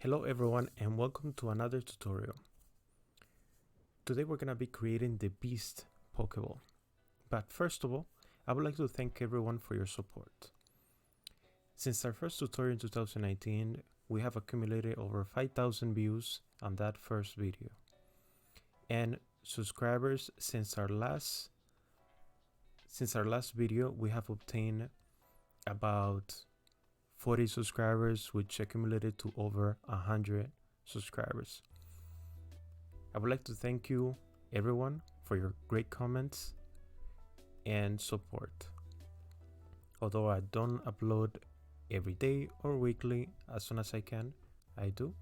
Hello everyone and welcome to another tutorial. Today we're going to be creating the Beast Pokeball. But first of all, I would like to thank everyone for your support. Since our first tutorial in 2019, we have accumulated over 5,000 views on that first video. And subscribers since our last video, we have obtained about 40 subscribers, which accumulated to over 100 subscribers. I would like to thank you everyone for your great comments and support. Although I don't upload every day or weekly, as soon as I can, I do.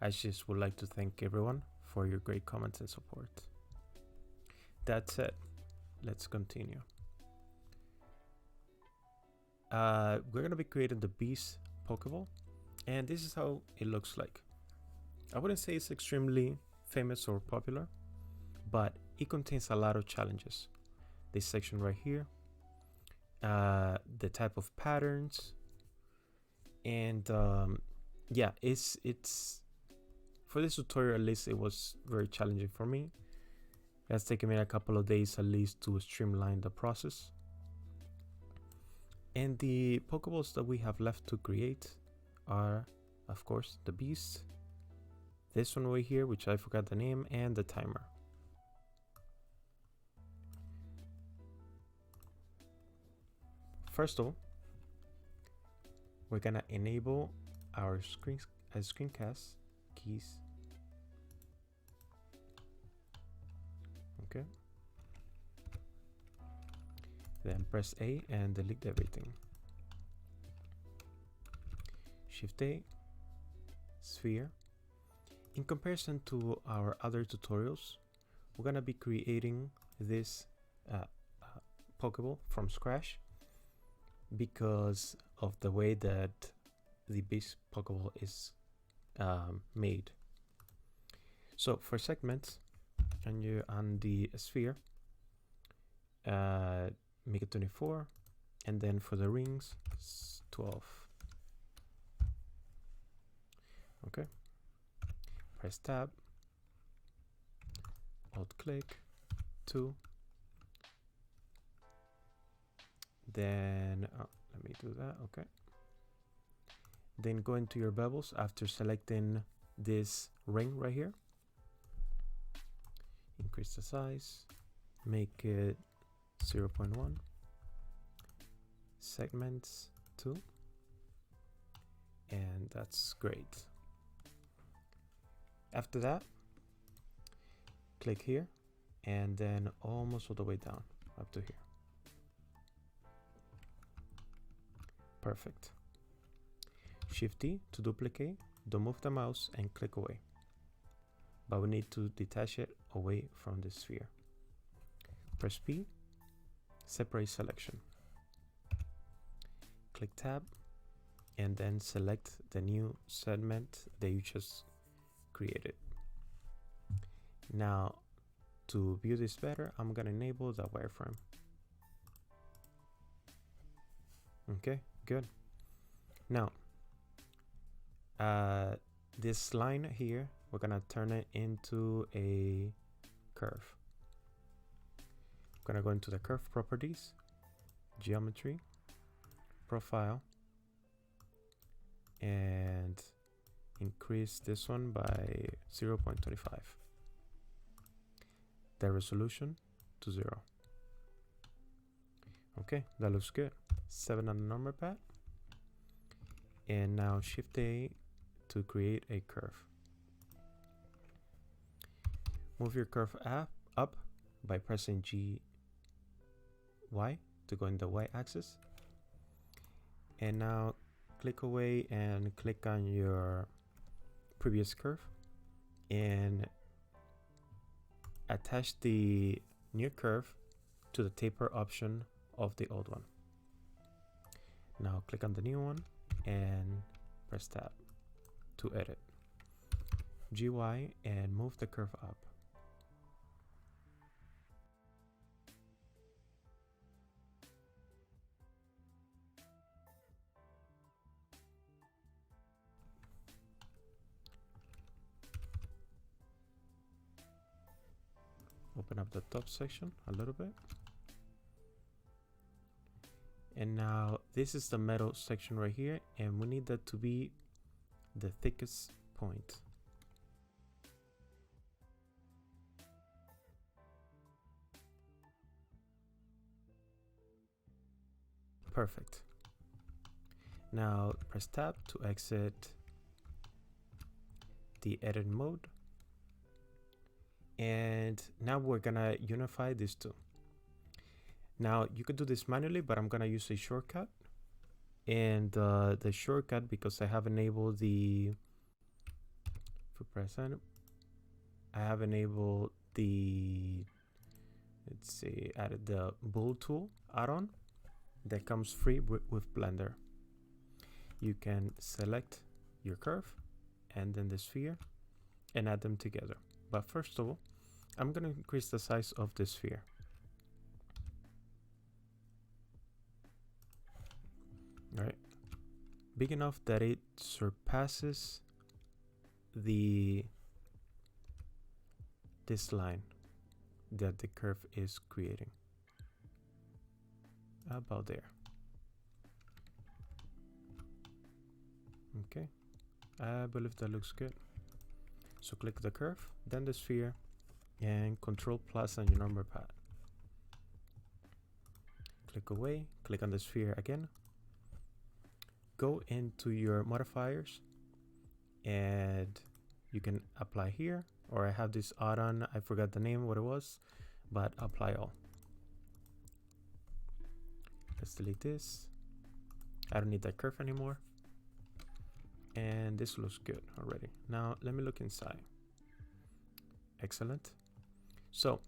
I just would like to thank everyone for your great comments and support. That said, let's continue. We're going to be creating the Beast Pokeball, and this is how it looks like. I wouldn't say it's extremely famous or popular, but it contains a lot of challenges. This section right here, the type of patterns, and yeah, it's for this tutorial at least it was very challenging for me. It has taken me a couple of days at least to streamline the process. And the Pokeballs that we have left to create are, of course, the Beast, this one right here, which I forgot the name, and the timer. First of all, we're gonna enable our screencast keys. Okay. Then press A and delete everything. Shift A, sphere. In comparison to our other tutorials, we're gonna be creating this Pokeball from scratch because of the way that the Beast Pokeball is made. So for segments, on the sphere, make it 24, and then for the rings, 12. Okay. Press tab, alt click, 2. Then let me do that. Okay. Then go into your bevels after selecting this ring right here. Increase the size, make it 0.1, segments 2, and that's great. After that, click here and then almost all the way down up to here. Perfect. Shift D to duplicate, don't move the mouse and click away. But we need to detach it away from the sphere. Press P, separate selection. Click tab and then select the new segment that you just created. Now to view this better, I'm gonna enable the wireframe. Okay, good. Now this line here, we're gonna turn it into a curve. I'm gonna go into the curve properties, geometry, profile, and increase this one by 0.25. The resolution to 0. Okay, that looks good. 7 on the number pad. And now Shift A to create a curve. Move your curve up by pressing Y to go in the Y axis. And now click away and click on your previous curve and attach the new curve to the taper option of the old one. Now click on the new one and press tab to edit. GY and move the curve up. open up the top section a little bit. And now this is the metal section right here, and we need that to be the thickest point. Perfect. Now press tab to exit the edit mode. And now we're gonna unify these two. Now you could do this manually, but I'm gonna use a shortcut. And the shortcut, because I have enabled the, if we press enter, I have enabled the, let's see, added the bull tool add-on that comes free with Blender. You can select your curve and then the sphere and add them together. But first of all, I'm going to increase the size of the sphere. All right, big enough that it surpasses this line that the curve is creating. About there. Okay, I believe that looks good. So click the curve, then the sphere, and Control plus on your number pad. Click away, click on the sphere again. Go into your modifiers, and you can apply here, or I have this add-on, I forgot the name, what it was, but apply all. Let's delete this. I don't need that curve anymore. And this looks good already. Now let me look inside. Excellent. So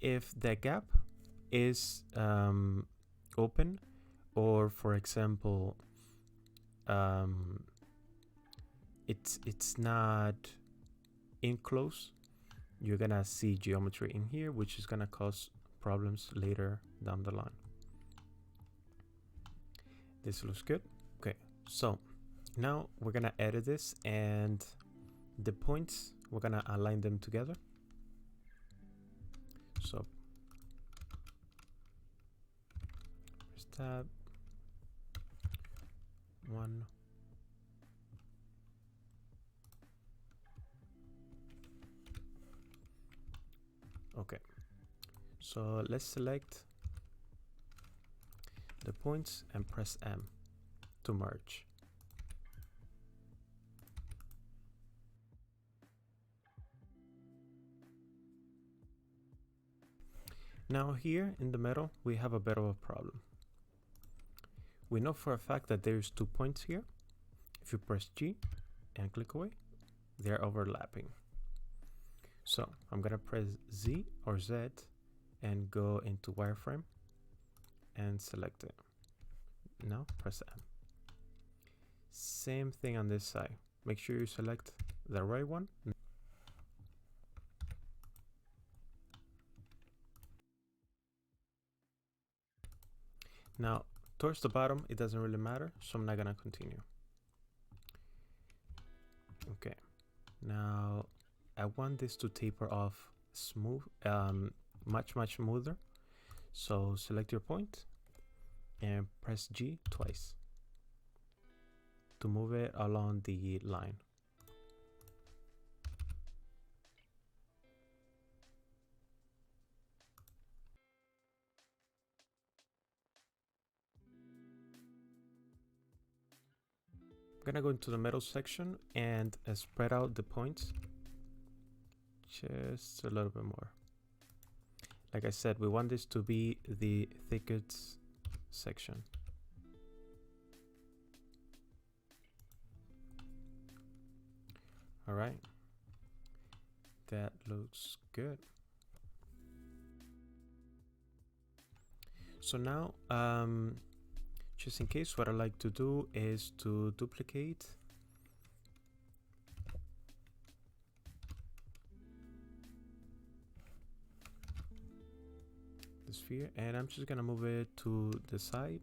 if the gap is open, or for example, it's not enclosed, you're gonna see geometry in here, which is gonna cause problems later down the line. This looks good. Okay, so now we're gonna edit this, and the points, we're gonna align them together. So press tab, 1, okay, so let's select the points and press M to merge. Now here in the middle, we have a bit of a problem. We know for a fact that there's 2 points here. If you press G and click away, they're overlapping. So I'm gonna press Z or Z and go into wireframe and select it. Now press M. Same thing on this side. Make sure you select the right one. Now towards the bottom, it doesn't really matter, so I'm not gonna continue. Okay, now I want this to taper off smooth, much smoother. So select your point and press G twice to move it along the line. I'm gonna go into the middle section and spread out the points just a little bit more. Like I said, we want this to be the thickest section. All right, that looks good. So now, just in case, what I like to do is to duplicate the sphere, and I'm just gonna move it to the side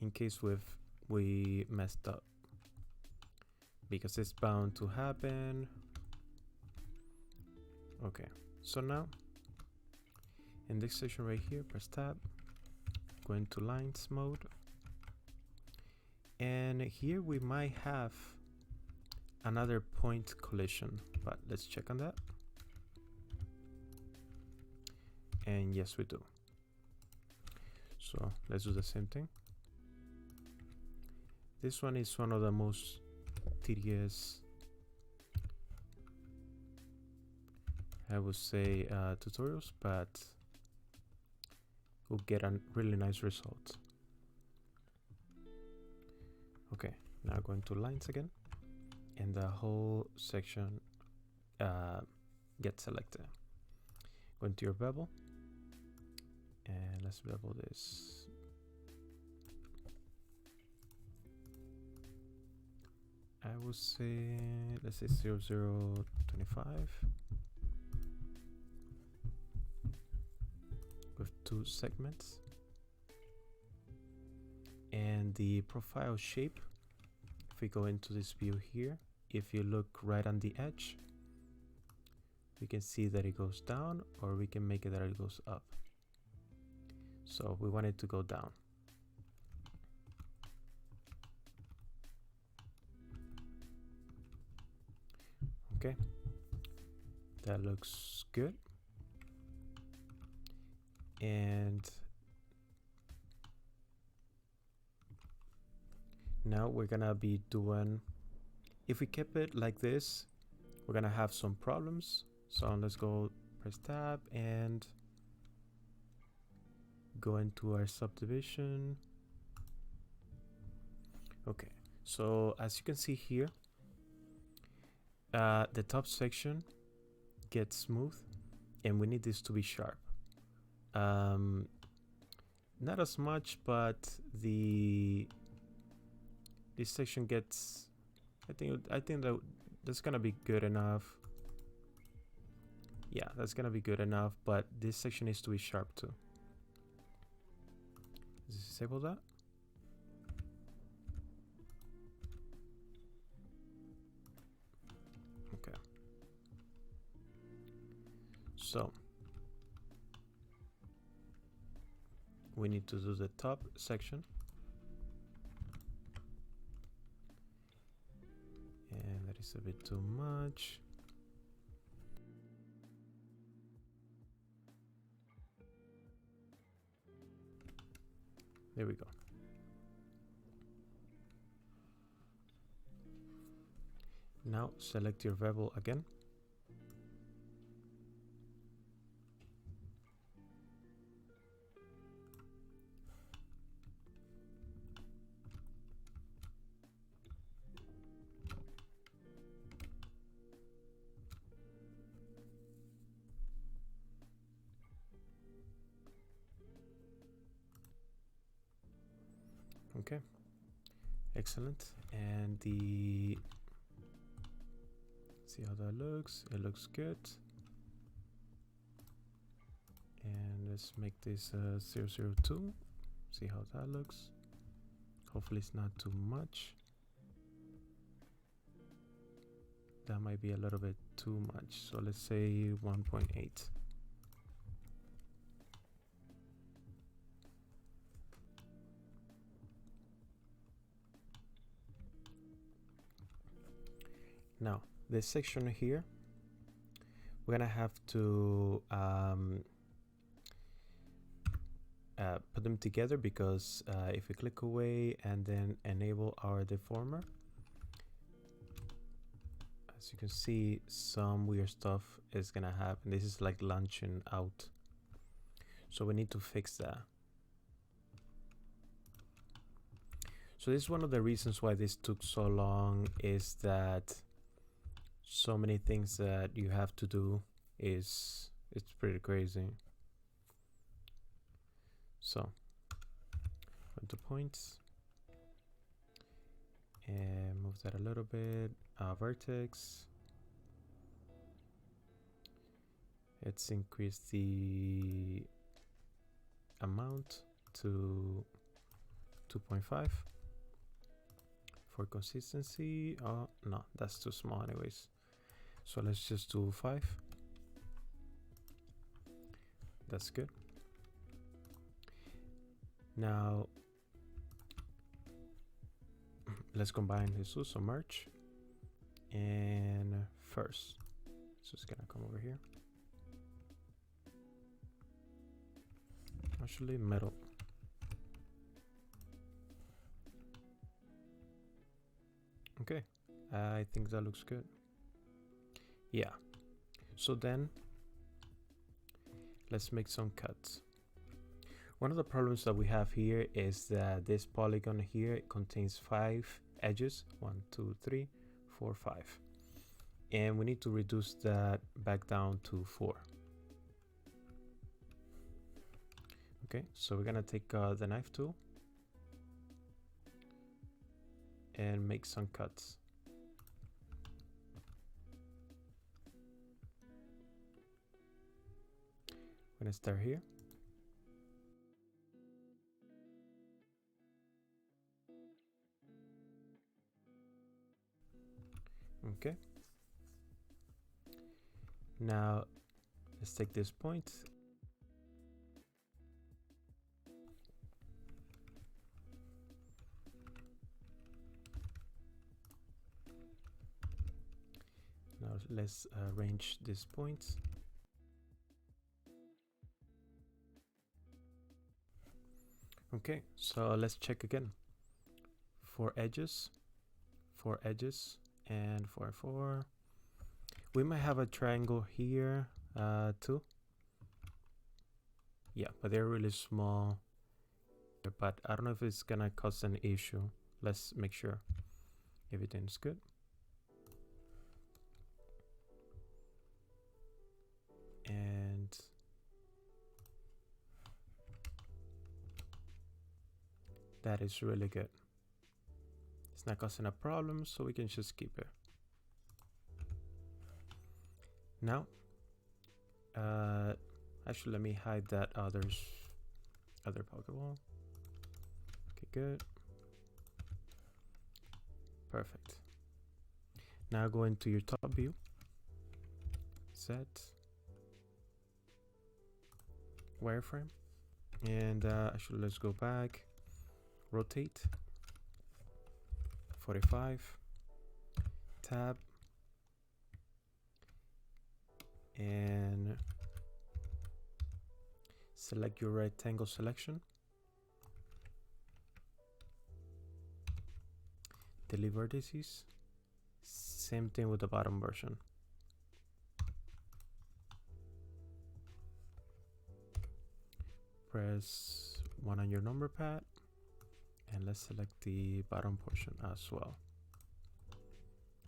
in case we messed up, because it's bound to happen. Okay, So now in this section right here, press tab, go into lines mode, and here we might have another point collision, but let's check on that. And yes, we do. So let's do the same thing. This one is one of the most tedious, I would say, tutorials, but we'll get a really nice result. Okay, now going to lines again, and the whole section gets selected. Go into your bevel, and let's bevel this. I would say, let's say 0025 with 2 segments. And the profile shape, if we go into this view here, if you look right on the edge, we can see that it goes down, or we can make it that it goes up. So we want it to go down. Okay, that looks good. And now we're gonna be doing, if we keep it like this, we're gonna have some problems. So let's go press tab and go into our subdivision. Okay, so as you can see here, the top section gets smooth, and we need this to be sharp. Not as much, but this section gets, I think that that's gonna be good enough. Yeah, that's gonna be good enough, but this section needs to be sharp too. Disable that. Okay. So we need to do the top section. And that is a bit too much. There we go. Now select your bevel again. Okay, excellent. And see how that looks. It looks good. And let's make this 002. See how that looks. Hopefully it's not too much. That might be a little bit too much. So let's say 1.8. Now, this section here, we're gonna have to put them together, because if we click away and then enable our deformer, as you can see, some weird stuff is gonna happen. This is like launching out. So we need to fix that. So this is one of the reasons why this took so long, is that so many things that you have to do. It's pretty crazy. So go to points and move that a little bit. Vertex, let's increase the amount to 2.5 for consistency. Oh no, that's too small anyways, so let's just do 5. that's good. Now let's combine Jesus, so merge. And first, so it's gonna come over here. Actually, metal. Okay, I think that looks good. Yeah, so then let's make some cuts. One of the problems that we have here is that this polygon here contains 5 edges. 1, 2, 3, 4, 5. And we need to reduce that back down to 4. Okay, so we're gonna take the knife tool and make some cuts. We're gonna start here. Okay. Now let's take this point. Now let's arrange these points. Okay, so let's check again. 4 edges, 4 edges, and 4, 4. We might have a triangle here too. Yeah, but they're really small. But I don't know if it's gonna cause an issue. Let's make sure everything's good. And that is really good. It's not causing a problem, so we can just keep it. Now, actually, let me hide that other Pokeball. Okay, good. Perfect. Now go into your top view. Set. Wireframe. And actually, let's go back. Rotate. 45. Tab. And select your rectangle selection. Delete vertices. Same thing with the bottom version. Press 1 on your number pad, and let's select the bottom portion as well.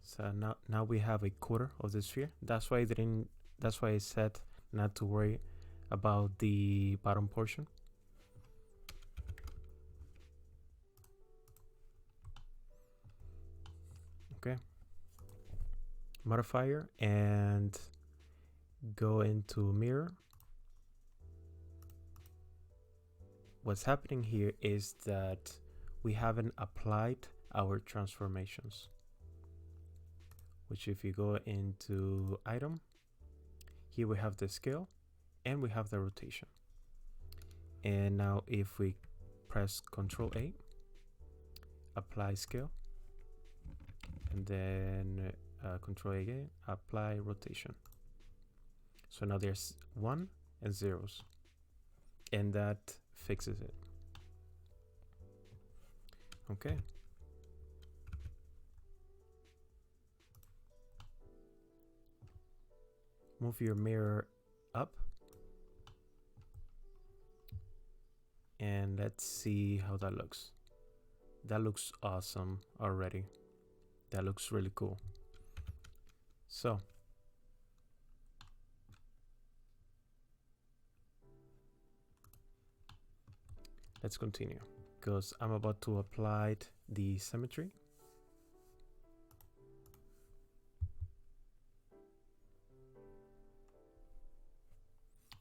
So now we have a quarter of the sphere. That's why I said not to worry about the bottom portion. Okay. Modifier and go into mirror. What's happening here is that we haven't applied our transformations, which if you go into item, here we have the scale and we have the rotation. And now if we press Ctrl A, apply scale, and then Ctrl A again, apply rotation. So now there's 1 and zeros, and that fixes it. Okay. Move your mirror up. And let's see how that looks. That looks awesome already. That looks really cool. So let's continue, because I'm about to apply the symmetry.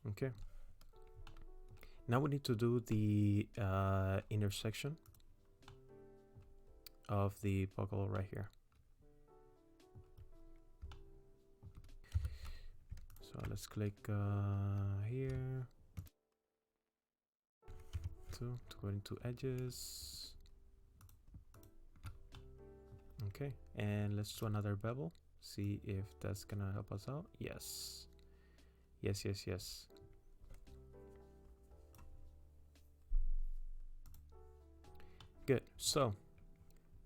Okay. Now we need to do the intersection of the Pokeball right here. So let's click here, to go into edges. Okay, and let's do another bevel. See if that's gonna help us out. Yes. Yes, yes, yes. Good. So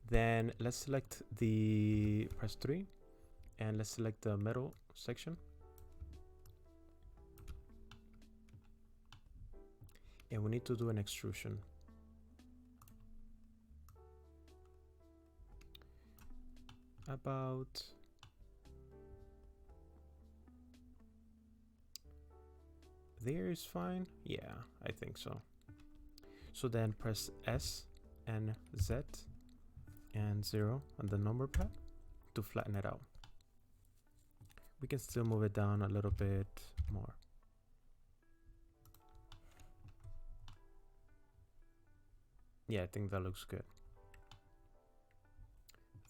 then let's select the press 3 and let's select the middle section. And we need to do an extrusion. About there is fine. Yeah, I think so. So then press S and Z and 0 on the number pad to flatten it out. We can still move it down a little bit more. Yeah, I think that looks good.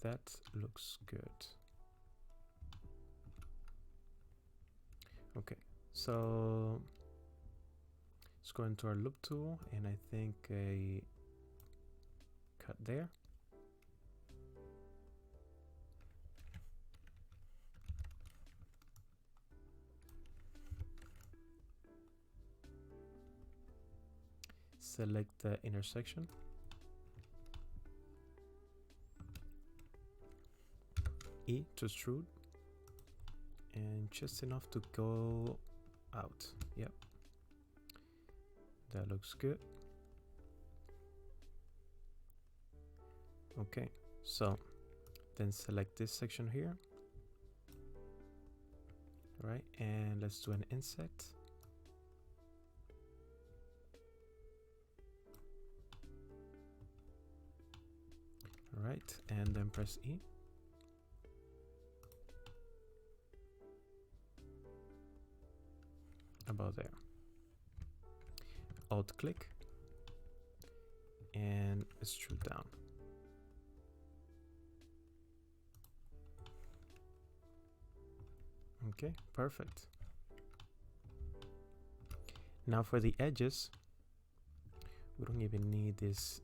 That looks good. Okay, so let's go into our loop tool, and I think a cut there. Select the intersection. E to extrude. And just enough to go out. Yep. That looks good. Okay, so then select this section here. All right, and let's do an inset. All right, and then press E. About there. Alt click and extrude down. Okay, perfect. Now for the edges, we don't even need this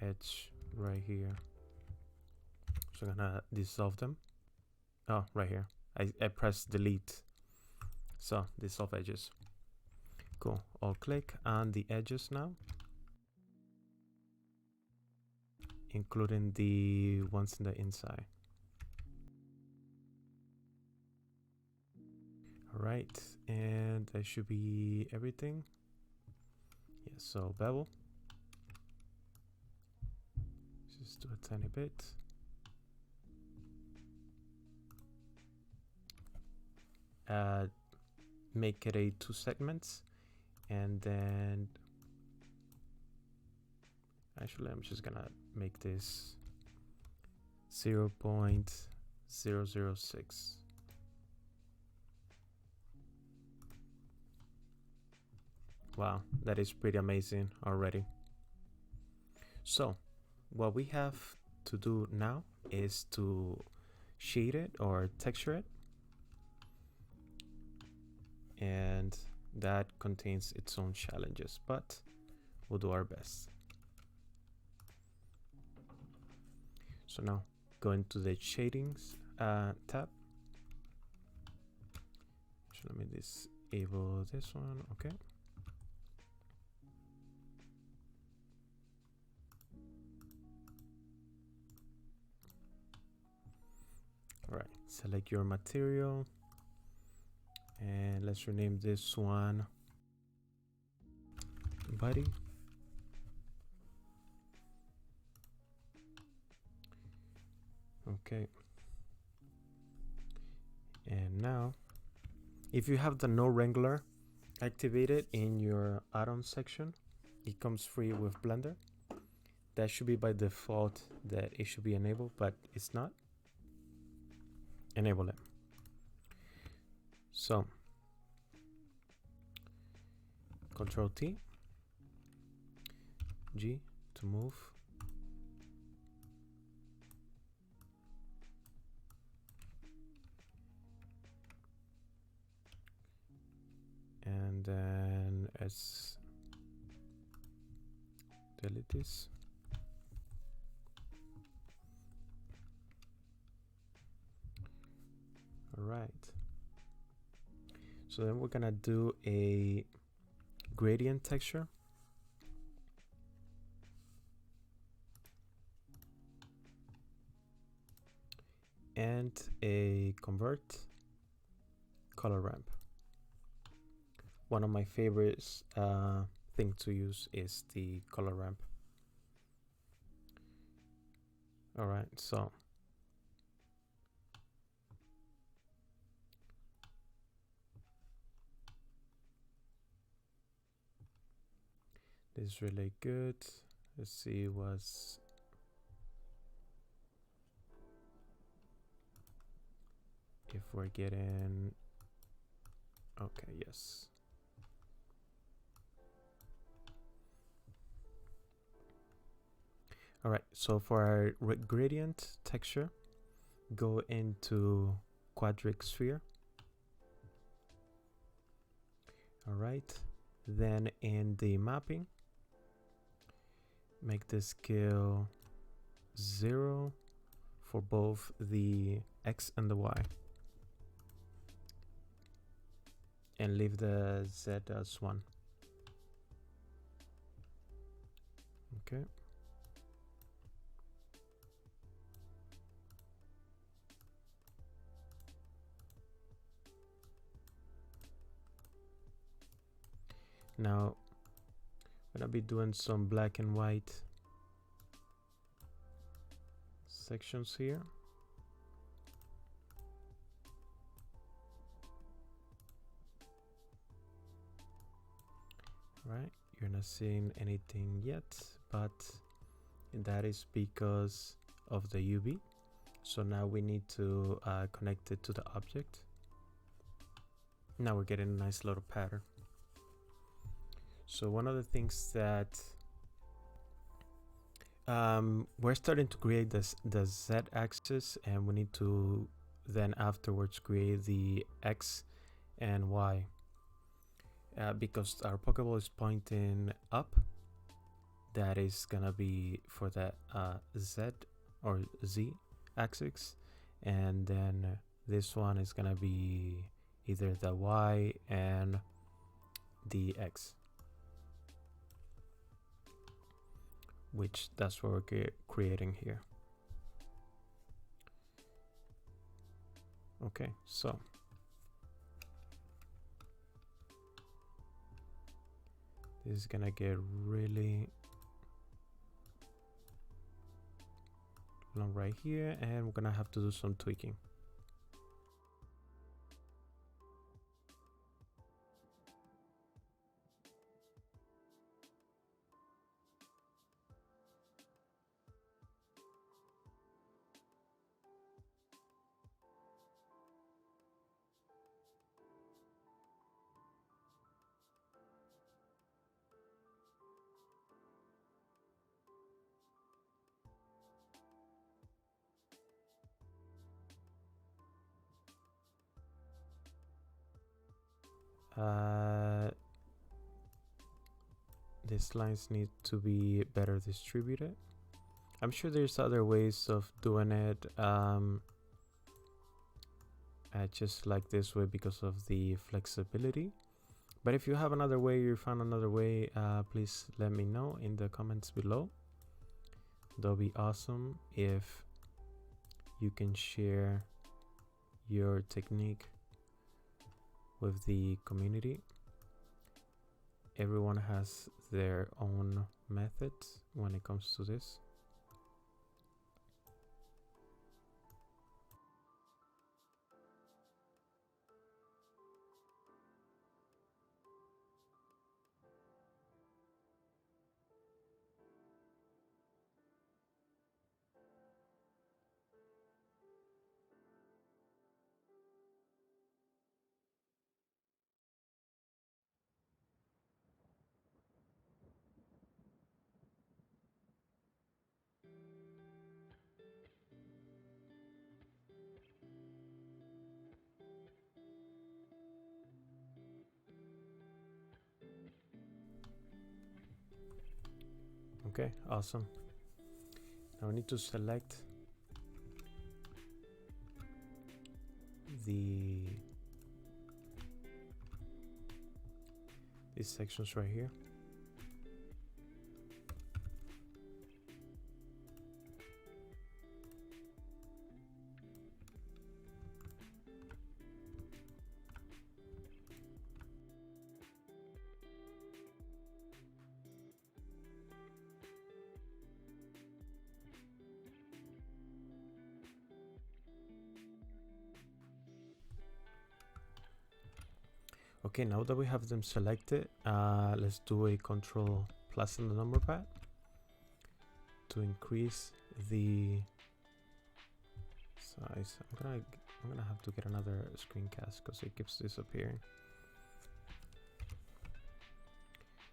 edge right here. So I'm gonna dissolve them. Oh, right here. I press delete. So dissolve edges. Cool. Alt click on the edges now, including the ones in the inside. All right, and that should be everything. Yeah, so bevel. Just do a tiny bit. Make it a 2 segments, and then actually I'm just gonna make this 0.006. Wow, that is pretty amazing already. So what we have to do now is to shade it or texture it, and that contains its own challenges, but we'll do our best. So now go into the shadings tab. So let me disable this one. Okay. All right, select your material, and let's rename this one Buddy. Okay. And now, if you have the No Wrangler activated in your add-on section, it comes free with Blender. That should be by default that it should be enabled, but it's not. Enable it. So Control T, G to move. And then S delete this. All right. So then we're gonna do a gradient texture. And a convert color ramp. One of my favorites thing to use is the color ramp. All right, so this is really good. Let's see what's if we're getting okay. Yes. All right, so for our gradient texture, go into quadric sphere. All right, then in the mapping, make the scale 0 for both the X and the Y. And leave the Z as 1. Okay. Now, I'm gonna be doing some black and white sections here. Right, you're not seeing anything yet, but that is because of the UV. So now we need to connect it to the object. Now we're getting a nice little pattern. So one of the things that we're starting to create the Z axis, and we need to then afterwards create the X and Y. Because our Pokeball is pointing up, that is gonna be for the Z or Z axis, and then this one is gonna be either the Y and the X, which that's what we're creating here. Okay, so this is gonna get really long right here, and we're gonna have to do some tweaking. These lines need to be better distributed. I'm sure there's other ways of doing it just like this way because of the flexibility. But if you have another way, you found another way, please let me know in the comments below. That'll be awesome if you can share your technique with the community. Everyone has their own methods when it comes to this. Okay, awesome. Now we need to select these sections right here. Okay, now that we have them selected, let's do a control plus in the number pad to increase the size. I'm gonna have to get another screencast because it keeps disappearing.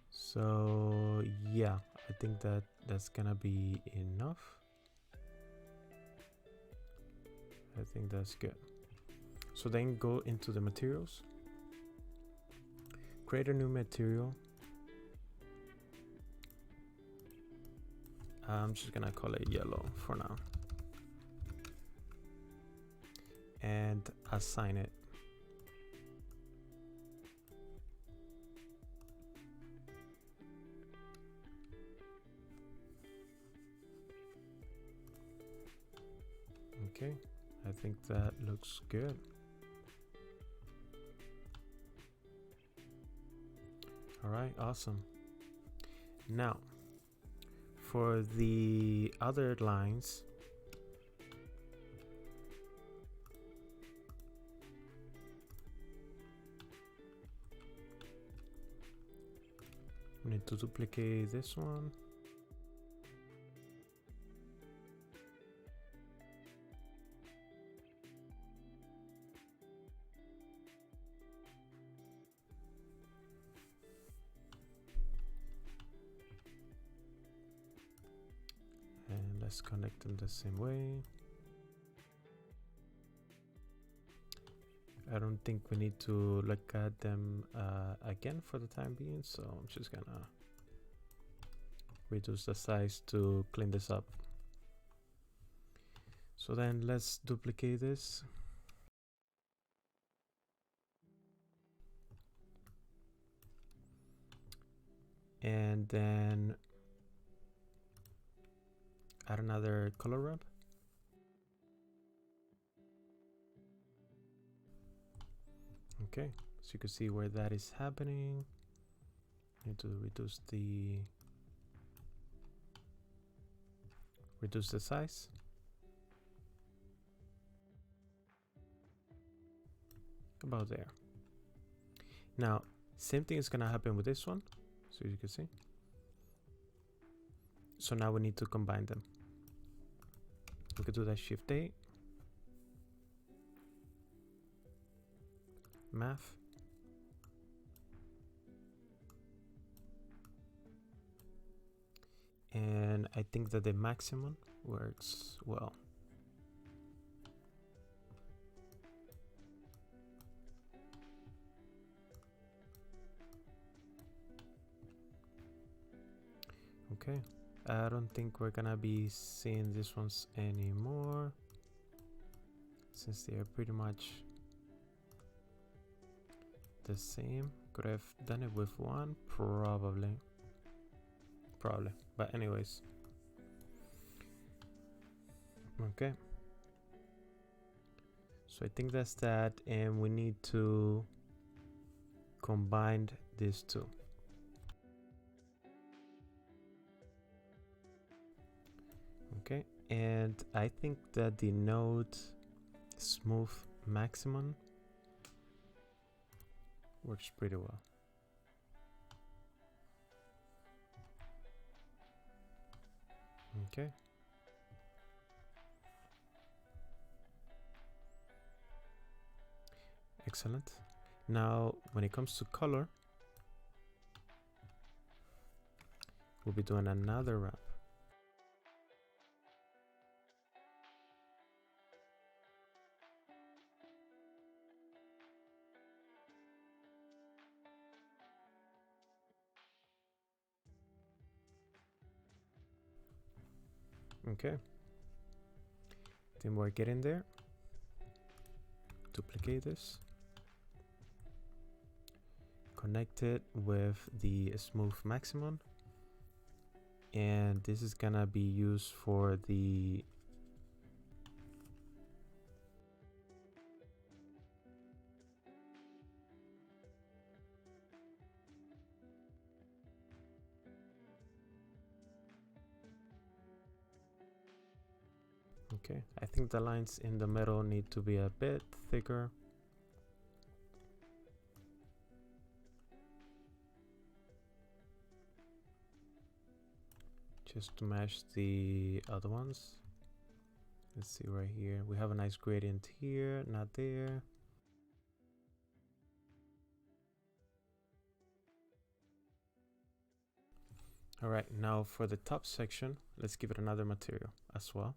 So yeah, I think that's gonna be enough. I think that's good. So then go into the materials, create a new material. I'm just gonna call it yellow for now and assign it. Okay, I think that looks good. All right, awesome. Now for the other lines, we need to duplicate this one. And let's connect them the same way. I don't think we need to look at them again for the time being, so I'm just gonna reduce the size to clean this up. So then let's duplicate this. And then add another color ramp. Okay, so you can see where that is happening. Need to reduce the size. About there. Now, same thing is gonna happen with this one, so you can see. So now we need to combine them. We could do that Shift-A, math, and I think that the maximum works well. Okay, I don't think we're gonna be seeing these ones anymore since they are pretty much the same. Could have done it with one, probably, but anyways. Okay, so I think that's that, and we need to combine these two. Okay, and I think that the node smooth maximum works pretty well. Okay. Excellent. Now, when it comes to color, we'll be doing another wrap. Okay, then we're getting there. Duplicate this, connect it with the smooth maximum, and this is gonna be used for the okay, I think the lines in the middle need to be a bit thicker. Just to match the other ones. Let's see right here. We have a nice gradient here, not there. All right, now for the top section, let's give it another material as well.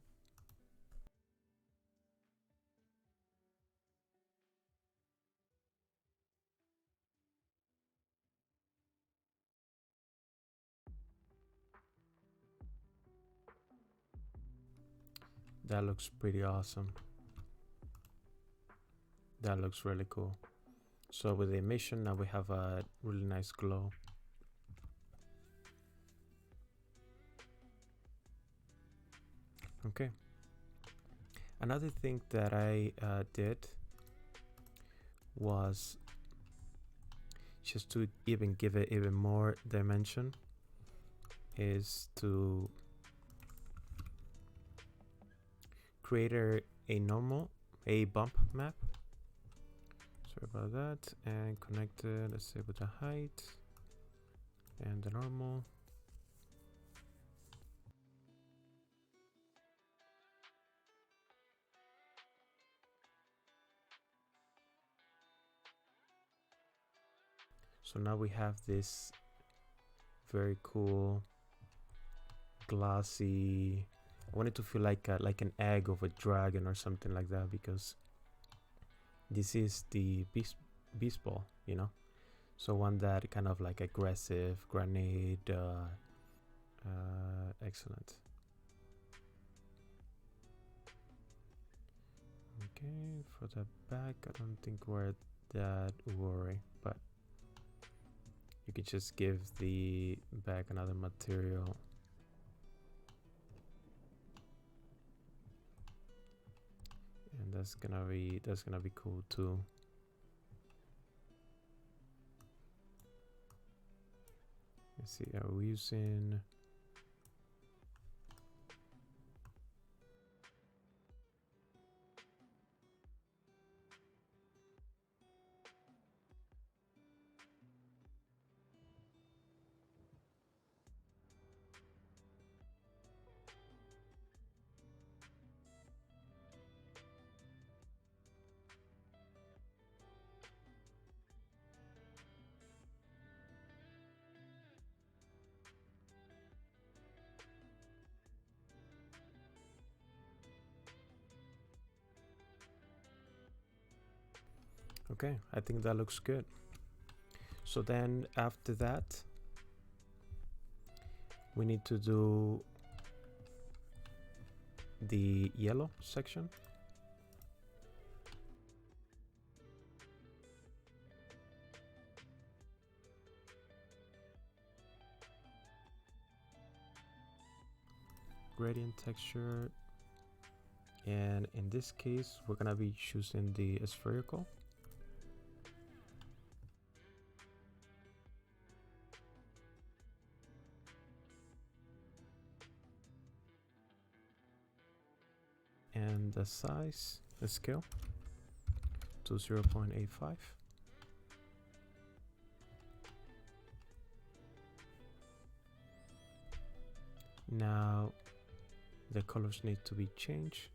That looks pretty awesome. That looks really cool. So with the emission, now we have a really nice glow. Okay. Another thing that I did was just to even give it even more dimension is to create a bump map. Sorry about that, and connect it, let's say, with the height and the normal. So now we have this very cool glossy. I want it to feel like an egg of a dragon or something like that, because this is the beast ball, you know. So one that kind of like aggressive grenade. Excellent. Okay, for the back, I don't think we're that worried, but you could just give the back another material. And that's gonna be cool too. Let's see, are we using okay, I think that looks good. So then after that, we need to do the yellow section. Gradient texture, and in this case we're gonna be choosing the spherical. And the size, the scale, to 0.85. Now the colors need to be changed.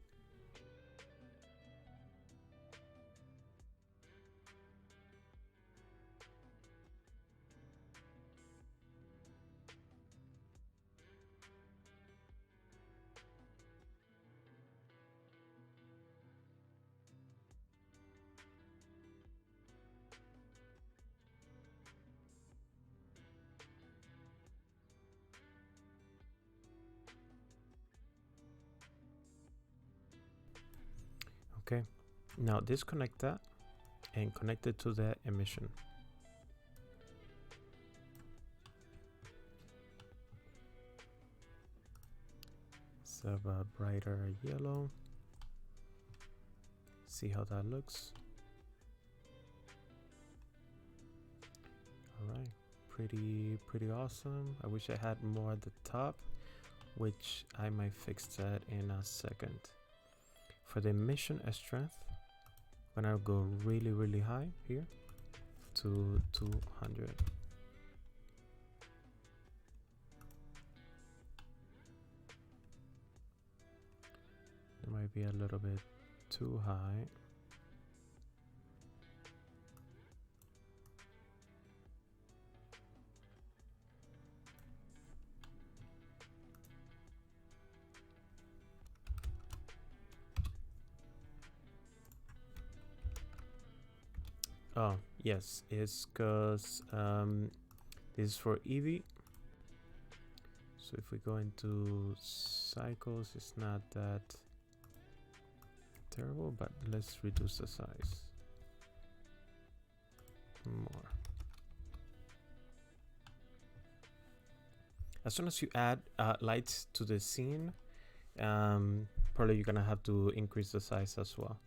Okay, now disconnect that and connect it to the emission. Let's have a brighter yellow. See how that looks. All right, pretty awesome. I wish I had more at the top, which I might fix that in a second. For the emission strength, when I go really high here to 200. It might be a little bit too high. Oh, yes, it's because this is for Eevee. So if we go into cycles, it's not that terrible, but let's reduce the size more. As soon as you add lights to the scene, probably you're gonna have to increase the size as well.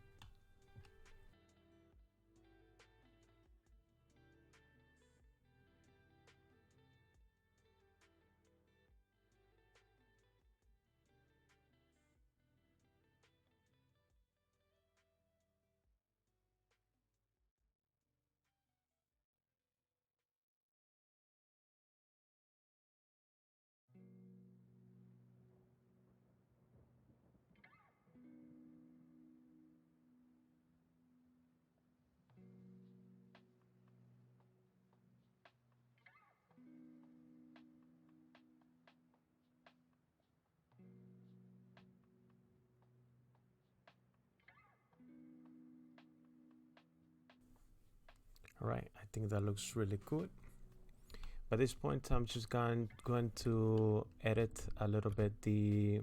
All right, I think that looks really good. By this point, I'm just going to edit a little bit the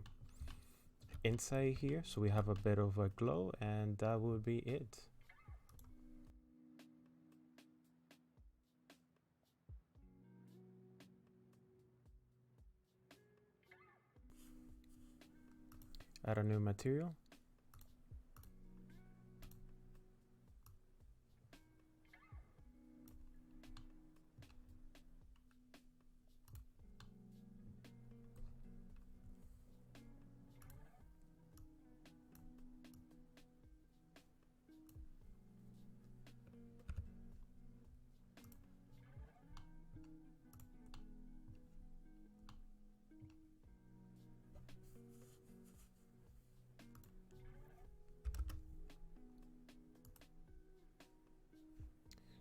inside here, so we have a bit of a glow, and that will be it. Add a new material.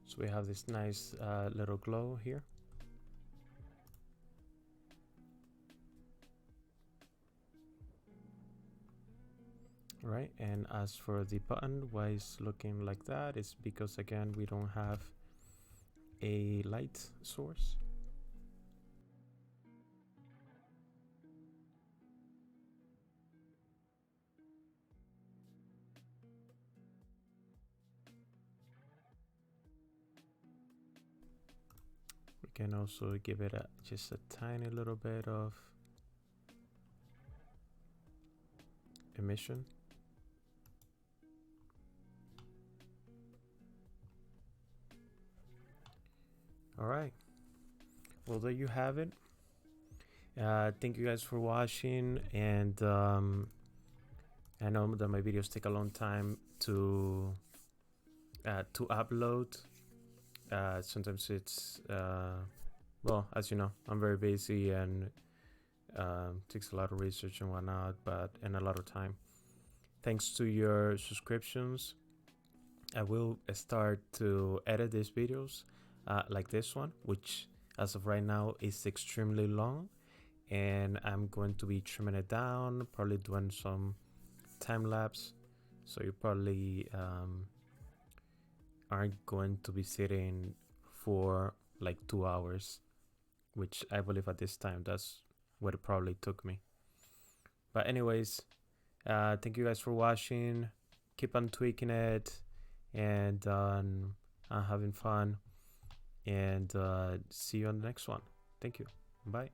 So we have this nice little glow here. Right, and as for the button, why it's looking like that is because again we don't have a light source. We can also give it just a tiny little bit of emission. All right, well, there you have it. Thank you guys for watching, and I know that my videos take a long time to upload. Sometimes it's well, as you know, I'm very busy and takes a lot of research and whatnot, and a lot of time. Thanks to your subscriptions, I will start to edit these videos like this one, which as of right now is extremely long, and I'm going to be trimming it down, probably doing some time lapse, so you probably aren't going to be sitting for like 2 hours, which I believe at this time that's what it probably took me. But anyways, thank you guys for watching. keep on tweaking it and having fun. And see you on the next one. Thank you. Bye.